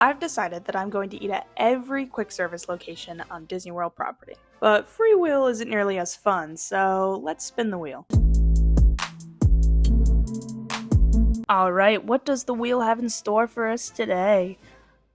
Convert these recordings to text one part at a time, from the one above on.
I've decided that I'm going to eat at every quick service location on Disney World property. But free will isn't nearly as fun, so let's spin the wheel. Alright, what does the wheel have in store for us today?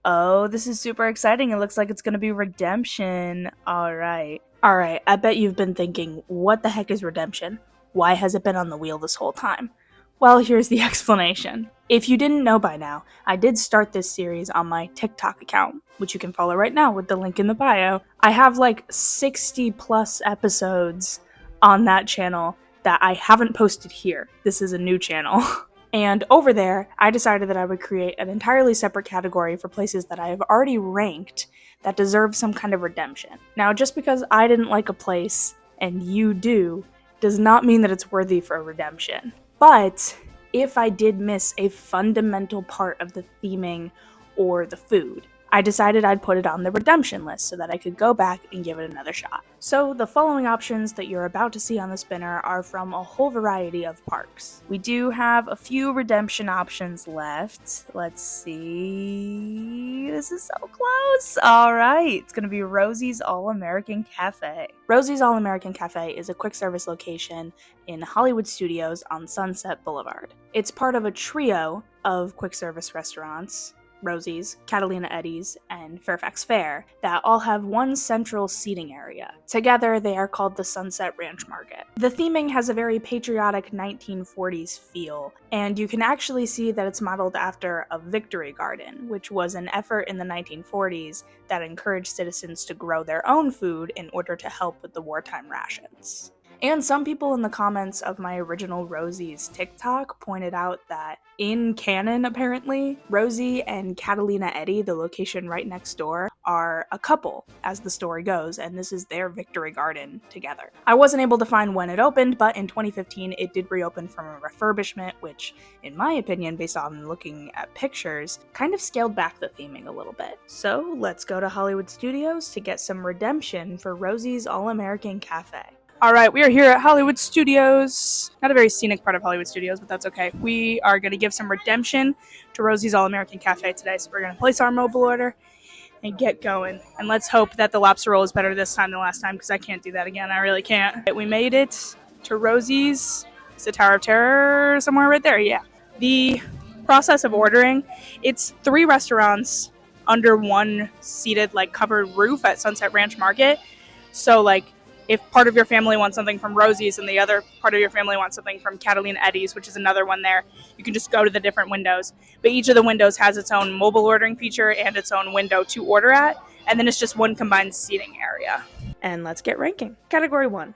Oh, this is super exciting. It looks like it's going to be redemption. Alright, I bet you've been thinking, what the heck is redemption? Why has it been on the wheel this whole time? Well, here's the explanation. If you didn't know by now, I did start this series on my TikTok account, which you can follow right now with the link in the bio. I have like 60 plus episodes on that channel that I haven't posted here. This is a new channel. And over there, I decided that I would create an entirely separate category for places that I have already ranked that deserve some kind of redemption. Now, just because I didn't like a place and you do, does not mean that it's worthy for a redemption. But if I did miss a fundamental part of the theming or the food, I decided I'd put it on the redemption list so that I could go back and give it another shot. So the following options that you're about to see on the spinner are from a whole variety of parks. We do have a few redemption options left. Let's see. This is so close. All right, it's going to be Rosie's All-American Cafe. Rosie's All-American Cafe is a quick service location in Hollywood Studios on Sunset Boulevard. It's part of a trio of quick service restaurants, Rosie's, Catalina Eddie's, and Fairfax Fair, that all have one central seating area. Together, they are called the Sunset Ranch Market. The theming has a very patriotic 1940s feel, and you can actually see that it's modeled after a Victory Garden, which was an effort in the 1940s that encouraged citizens to grow their own food in order to help with the wartime rations. And some people in the comments of my original Rosie's TikTok pointed out that in canon, apparently, Rosie and Catalina Eddie, the location right next door, are a couple, as the story goes, and this is their Victory Garden together. I wasn't able to find when it opened, but in 2015 it did reopen from a refurbishment, which, in my opinion, based on looking at pictures, kind of scaled back the theming a little bit. So let's go to Hollywood Studios to get some redemption for Rosie's All-American Cafe. Alright, we are here at Hollywood Studios. Not a very scenic part of Hollywood Studios, but that's okay. We are going to give some redemption to Rosie's All-American Cafe today, so we're going to place our mobile order and get going. And let's hope that the lobster roll is better this time than last time, because I can't do that again. I really can't. We made it to Rosie's. It's the Tower of Terror somewhere right there, yeah. The process of ordering, it's 3 restaurants under one seated, covered roof at Sunset Ranch Market. So, if part of your family wants something from Rosie's and the other part of your family wants something from Catalina Eddie's, which is another one there, you can just go to the different windows. But each of the windows has its own mobile ordering feature and its own window to order at, and then it's just one combined seating area. And let's get ranking. Category 1,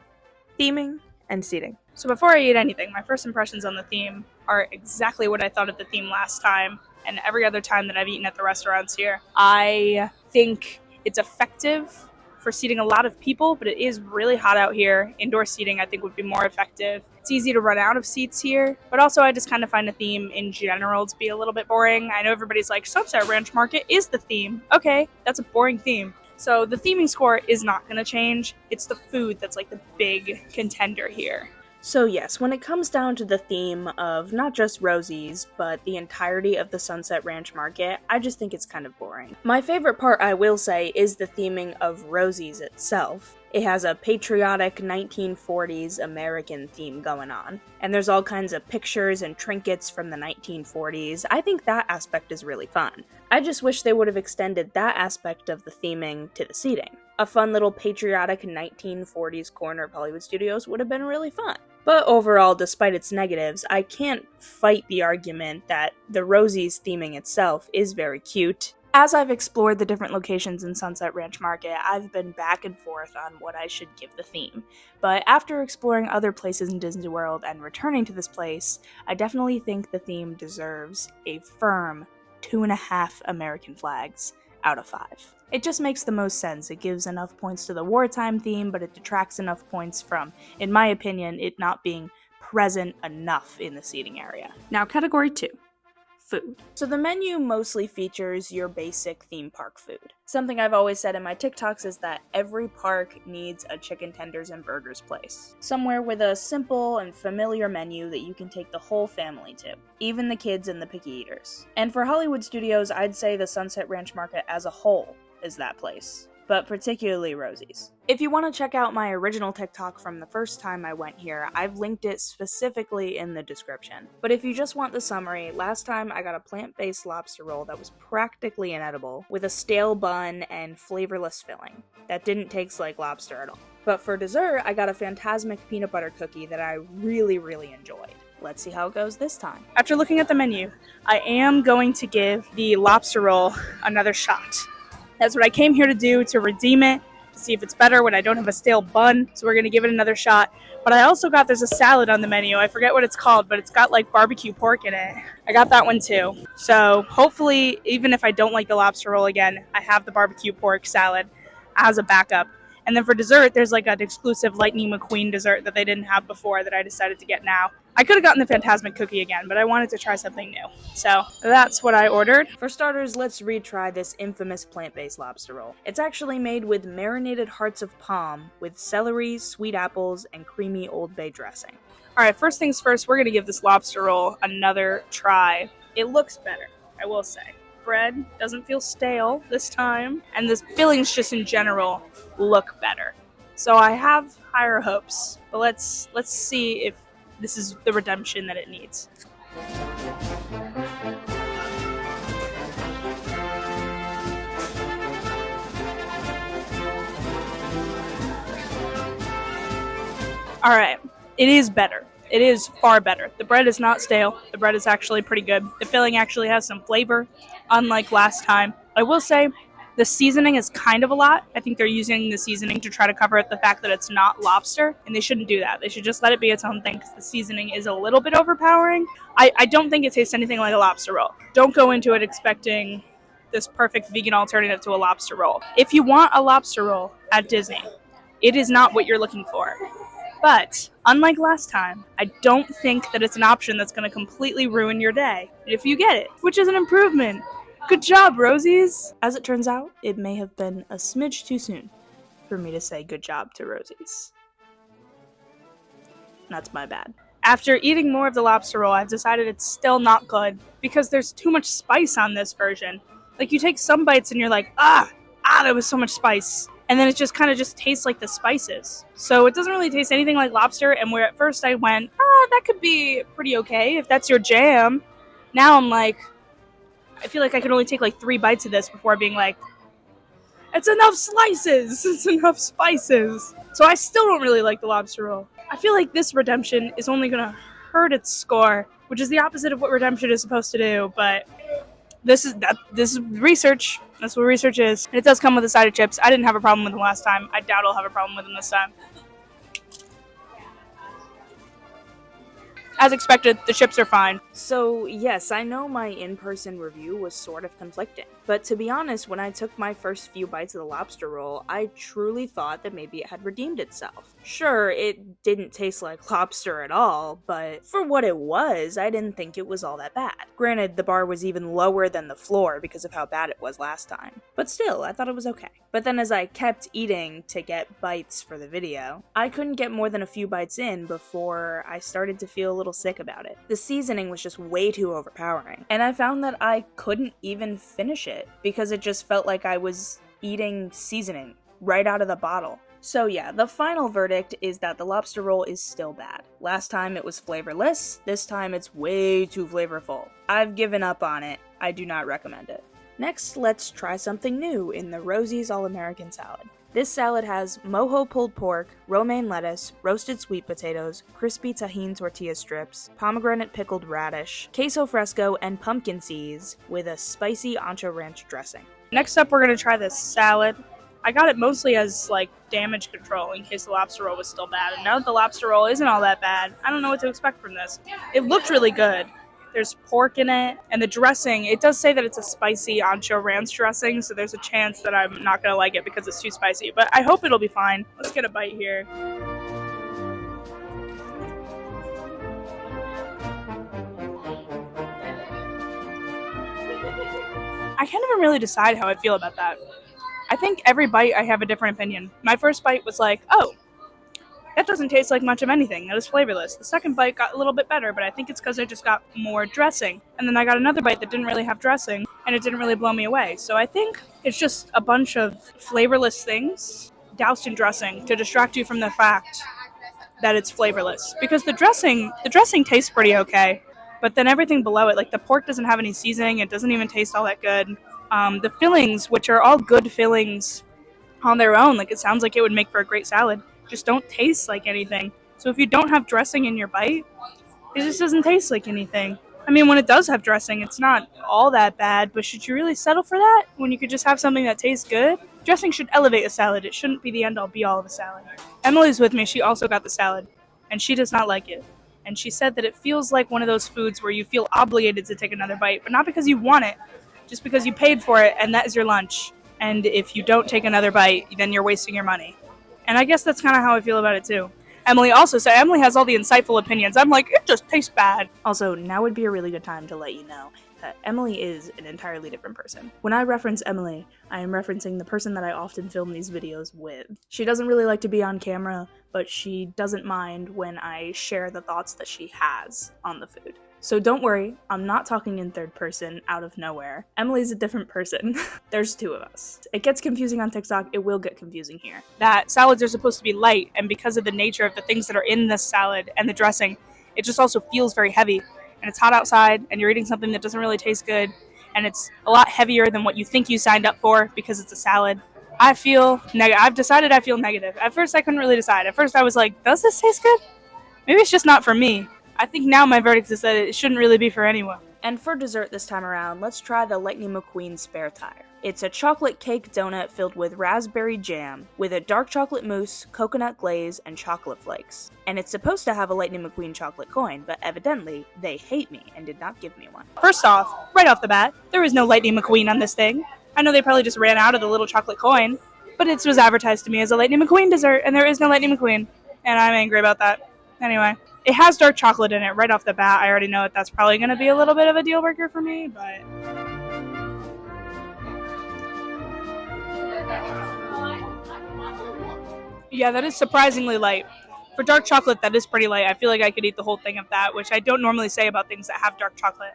theming and seating. So before I eat anything, my first impressions on the theme are exactly what I thought of the theme last time and every other time that I've eaten at the restaurants here. I think it's effective for seating a lot of people, but it is really hot out here. Indoor seating, I think, would be more effective. It's easy to run out of seats here, but also I just kind of find the theme in general to be a little bit boring. I know everybody's like, Sunset Ranch Market is the theme. Okay, that's a boring theme. So the theming score is not going to change. It's the food that's the big contender here. So yes, when it comes down to the theme of not just Rosie's, but the entirety of the Sunset Ranch Market, I just think it's kind of boring. My favorite part, I will say, is the theming of Rosie's itself. It has a patriotic 1940s American theme going on, and there's all kinds of pictures and trinkets from the 1940s. I think that aspect is really fun. I just wish they would have extended that aspect of the theming to the seating. A fun little patriotic 1940s corner of Hollywood Studios would have been really fun. But overall, despite its negatives, I can't fight the argument that the Rosie's theming itself is very cute. As I've explored the different locations in Sunset Ranch Market, I've been back and forth on what I should give the theme. But after exploring other places in Disney World and returning to this place, I definitely think the theme deserves a firm 2.5 American flags out of 5. It just makes the most sense. It gives enough points to the wartime theme, but it detracts enough points from, in my opinion, it not being present enough in the seating area. Now, category 2, food. So the menu mostly features your basic theme park food. Something I've always said in my TikToks is that every park needs a chicken tenders and burgers place. Somewhere with a simple and familiar menu that you can take the whole family to, even the kids and the picky eaters. And for Hollywood Studios, I'd say the Sunset Ranch Market as a whole is that place, but particularly Rosie's. If you want to check out my original TikTok from the first time I went here, I've linked it specifically in the description. But if you just want the summary, last time I got a plant-based lobster roll that was practically inedible, with a stale bun and flavorless filling that didn't taste like lobster at all. But for dessert, I got a Fantasmic peanut butter cookie that I really enjoyed. Let's see how it goes this time. After looking at the menu, I am going to give the lobster roll another shot. That's what I came here to do, to redeem it, to see if it's better when I don't have a stale bun. So we're going to give it another shot. But I also got, there's a salad on the menu. I forget what it's called, but it's got like barbecue pork in it. I got that one too. So hopefully, even if I don't like the lobster roll again, I have the barbecue pork salad as a backup. And then for dessert, there's like an exclusive Lightning McQueen dessert that they didn't have before that I decided to get now. I could have gotten the Fantasmic cookie again, but I wanted to try something new. So that's what I ordered. For starters, let's retry this infamous plant-based lobster roll. It's actually made with marinated hearts of palm with celery, sweet apples, and creamy Old Bay dressing. Alright, first things first, we're going to give this lobster roll another try. It looks better, I will say. Bread doesn't feel stale this time, and the fillings just in general look better. So I have higher hopes, but let's see if this is the redemption that it needs. Alright, it is better. It is far better. The bread is not stale. The bread is actually pretty good. The filling actually has some flavor, unlike last time. I will say, the seasoning is kind of a lot. I think they're using the seasoning to try to cover up the fact that it's not lobster, and they shouldn't do that. They should just let it be its own thing, because the seasoning is a little bit overpowering. I don't think it tastes anything like a lobster roll. Don't go into it expecting this perfect vegan alternative to a lobster roll. If you want a lobster roll at Disney, it is not what you're looking for. But, unlike last time, I don't think that it's an option that's going to completely ruin your day if you get it, which is an improvement. Good job, Rosie's! As it turns out, it may have been a smidge too soon for me to say good job to Rosie's. That's my bad. After eating more of the lobster roll, I've decided it's still not good because there's too much spice on this version. Like, you take some bites and you're like, there was so much spice. And then it just kind of just tastes like the spices. So it doesn't really taste anything like lobster, and where at first I went, that could be pretty okay if that's your jam. Now I'm like, I feel like I could only take like 3 bites of this before being like, it's enough slices, it's enough spices. So I still don't really like the lobster roll. I feel like this redemption is only gonna hurt its score, which is the opposite of what redemption is supposed to do, but this is research. That's what research is. And it does come with a side of chips. I didn't have a problem with them last time. I doubt I'll have a problem with them this time. As expected, the chips are fine. So yes, I know my in-person review was sort of conflicting. But to be honest, when I took my first few bites of the lobster roll, I truly thought that maybe it had redeemed itself. Sure, it didn't taste like lobster at all, but for what it was, I didn't think it was all that bad. Granted, the bar was even lower than the floor because of how bad it was last time. But still, I thought it was okay. But then as I kept eating to get bites for the video, I couldn't get more than a few bites in before I started to feel a little sick about it. The seasoning was just way too overpowering, and I found that I couldn't even finish it because it just felt like I was eating seasoning right out of the bottle. So yeah, the final verdict is that the lobster roll is still bad. Last time it was flavorless, this time it's way too flavorful. I've given up on it. I do not recommend it. Next, let's try something new in the Rosie's All-American Salad. This salad has mojo pulled pork, romaine lettuce, roasted sweet potatoes, crispy tahini tortilla strips, pomegranate pickled radish, queso fresco, and pumpkin seeds with a spicy ancho ranch dressing. Next up, we're going to try this salad. I got it mostly as like damage control in case the lobster roll was still bad. And now that the lobster roll isn't all that bad, I don't know what to expect from this. It looked really good. There's pork in it, and the dressing, it does say that it's a spicy ancho ranch dressing, so there's a chance that I'm not going to like it because it's too spicy, but I hope it'll be fine. Let's get a bite here. I can't even really decide how I feel about that. I think every bite I have a different opinion. My first bite was like, oh, that doesn't taste like much of anything. That is flavorless. The second bite got a little bit better, but I think it's because I just got more dressing. And then I got another bite that didn't really have dressing, and it didn't really blow me away. So I think it's just a bunch of flavorless things doused in dressing to distract you from the fact that it's flavorless. Because the dressing tastes pretty okay, but then everything below it, like the pork doesn't have any seasoning. It doesn't even taste all that good. The fillings, which are all good fillings on their own, like it sounds like it would make for a great salad, just don't taste like anything. So if you don't have dressing in your bite, it just doesn't taste like anything. I mean, when it does have dressing, it's not all that bad, but should you really settle for that when you could just have something that tastes good? Dressing should elevate a salad. It shouldn't be the end all be all of a salad. Emily's with me. She also got the salad, and she does not like it. And she said that it feels like one of those foods where you feel obligated to take another bite, but not because you want it, just because you paid for it and that is your lunch. And if you don't take another bite, then you're wasting your money. And I guess that's kind of how I feel about it too. Emily also said Emily has all the insightful opinions. I'm like, it just tastes bad. Also, now would be a really good time to let you know that Emily is an entirely different person. When I reference Emily, I am referencing the person that I often film these videos with. She doesn't really like to be on camera, but she doesn't mind when I share the thoughts that she has on the food. So don't worry, I'm not talking in third person out of nowhere. Emily's a different person. There's two of us. It gets confusing on TikTok, it will get confusing here. That salads are supposed to be light, and because of the nature of the things that are in this salad and the dressing, it just also feels very heavy. And it's hot outside, and you're eating something that doesn't really taste good, and it's a lot heavier than what you think you signed up for because it's a salad. I feel negative. I've decided I feel negative. At first, I couldn't really decide. At first, I was like, does this taste good? Maybe it's just not for me. I think now my verdict is that it shouldn't really be for anyone. And for dessert this time around, let's try the Lightning McQueen Spare Tire. It's a chocolate cake donut filled with raspberry jam, with a dark chocolate mousse, coconut glaze, and chocolate flakes. And it's supposed to have a Lightning McQueen chocolate coin, but evidently, they hate me and did not give me one. First off, right off the bat, there is no Lightning McQueen on this thing. I know they probably just ran out of the little chocolate coin, but it was advertised to me as a Lightning McQueen dessert, and there is no Lightning McQueen. And I'm angry about that. Anyway. It has dark chocolate in it right off the bat. I already know that's probably going to be a little bit of a deal breaker for me, but... Yeah, that is surprisingly light. For dark chocolate, that is pretty light. I feel like I could eat the whole thing of that, which I don't normally say about things that have dark chocolate.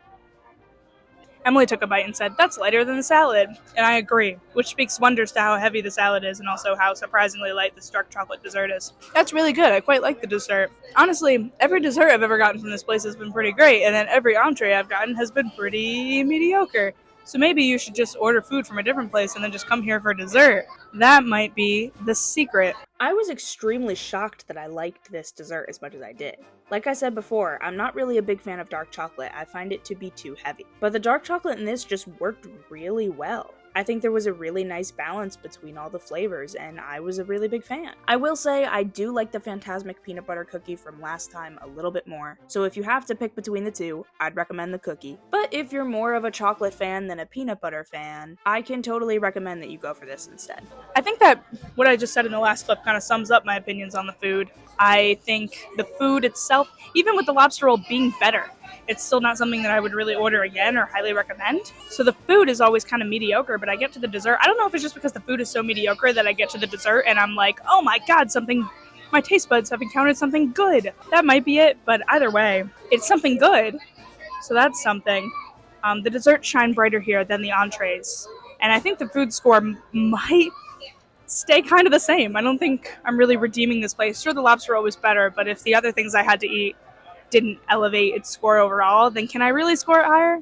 Emily took a bite and said, that's lighter than the salad. And I agree, which speaks wonders to how heavy the salad is and also how surprisingly light this dark chocolate dessert is. That's really good. I quite like the dessert. Honestly, every dessert I've ever gotten from this place has been pretty great, and then every entree I've gotten has been pretty mediocre. So maybe you should just order food from a different place and then just come here for dessert. That might be the secret. I was extremely shocked that I liked this dessert as much as I did. Like I said before, I'm not really a big fan of dark chocolate. I find it to be too heavy. But the dark chocolate in this just worked really well. I think there was a really nice balance between all the flavors, and I was a really big fan. I will say I do like the Phantasmic peanut butter cookie from last time a little bit more, so if you have to pick between the two, I'd recommend the cookie. But if you're more of a chocolate fan than a peanut butter fan, I can totally recommend that you go for this instead. I think that what I just said in the last clip kind of sums up my opinions on the food. I think the food itself, even with the lobster roll being better, it's still not something that I would really order again or highly recommend. So the food is always kind of mediocre, but I get to the dessert. I don't know if it's just because the food is so mediocre that I get to the dessert and I'm like, oh my god, my taste buds have encountered something good. That might be it, but either way, it's something good. So that's something. The desserts shine brighter here than the entrees. And I think the food score might stay kind of the same. I don't think I'm really redeeming this place. Sure, the lobster roll was better, but if the other things I had to eat didn't elevate its score overall, then can I really score it higher?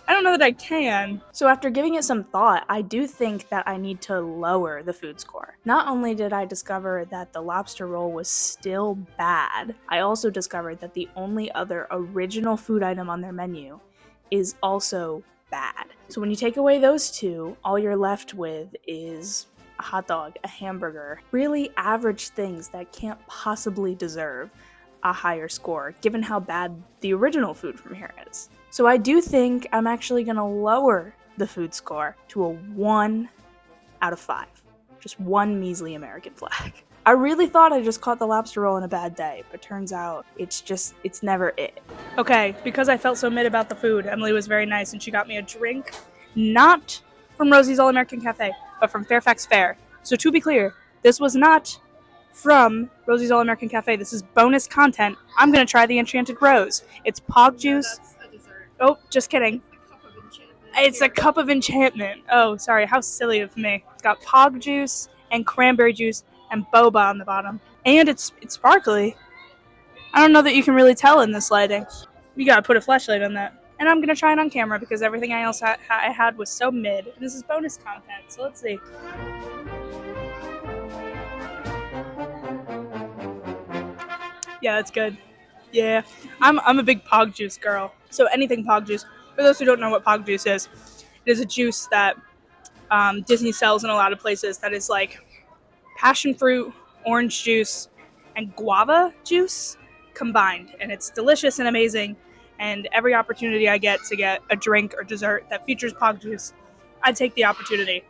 I don't know that I can. So after giving it some thought, I do think that I need to lower the food score. Not only did I discover that the lobster roll was still bad, I also discovered that the only other original food item on their menu is also bad. So when you take away those two, all you're left with is a hot dog, a hamburger, really average things that can't possibly deserve a higher score, given how bad the original food from here is. So I do think I'm actually going to lower the food score to a 1 out of 5. Just one measly American flag. I really thought I just caught the lobster roll on a bad day, but turns out it's never it. Okay, because I felt so mid about the food, Emily was very nice and she got me a drink. Not from Rosie's All American Cafe, but from Fairfax Fair. So to be clear, this was not from Rosie's All American Cafe. This is bonus content. I'm gonna try the Enchanted Rose. It's pog juice. Oh, just kidding. It's a cup of enchantment. Oh, sorry, how silly of me. It's got pog juice and cranberry juice and boba on the bottom. And it's sparkly. I don't know that you can really tell in this lighting. You gotta put a flashlight on that. And I'm gonna try it on camera because everything else I had was so mid. This is bonus content, so let's see. Yeah, that's good. Yeah, I'm a big pog juice girl. So anything pog juice. For those who don't know what pog juice is, it is a juice that Disney sells in a lot of places that is like passion fruit, orange juice, and guava juice combined. And it's delicious and amazing. And every opportunity I get to get a drink or dessert that features pog juice, I take the opportunity.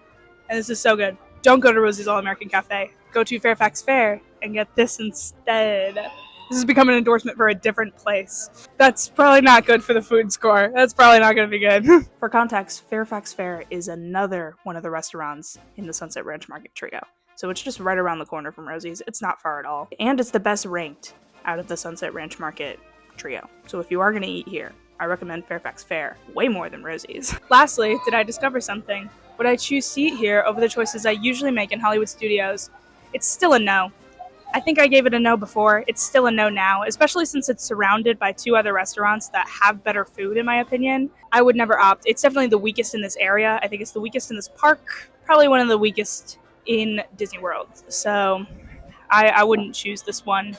And this is so good. Don't go to Rosie's All American Cafe. Go to Fairfax Fair and get this instead. This has become an endorsement for a different place. That's probably not good for the food score. That's probably not going to be good. For context, Fairfax Fair is another one of the restaurants in the Sunset Ranch Market trio. So it's just right around the corner from Rosie's. It's not far at all. And it's the best ranked out of the Sunset Ranch Market trio. So if you are going to eat here, I recommend Fairfax Fair way more than Rosie's. Lastly, did I discover something? Would I choose to eat here over the choices I usually make in Hollywood studios? It's still a no. I think I gave it a no before. It's still a no now, especially since it's surrounded by 2 other restaurants that have better food, in my opinion. I would never opt. It's definitely the weakest in this area. I think it's the weakest in this park. Probably one of the weakest in Disney World. So I wouldn't choose this one.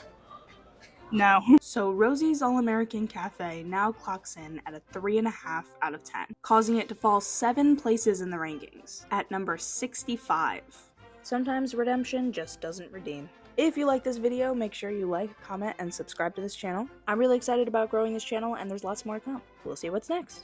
No. So Rosie's All American Cafe now clocks in at a 3.5 out of 10, causing it to fall 7 places in the rankings at number 65. Sometimes redemption just doesn't redeem. If you like this video, make sure you like, comment, and subscribe to this channel. I'm really excited about growing this channel, and there's lots more to come. We'll see what's next.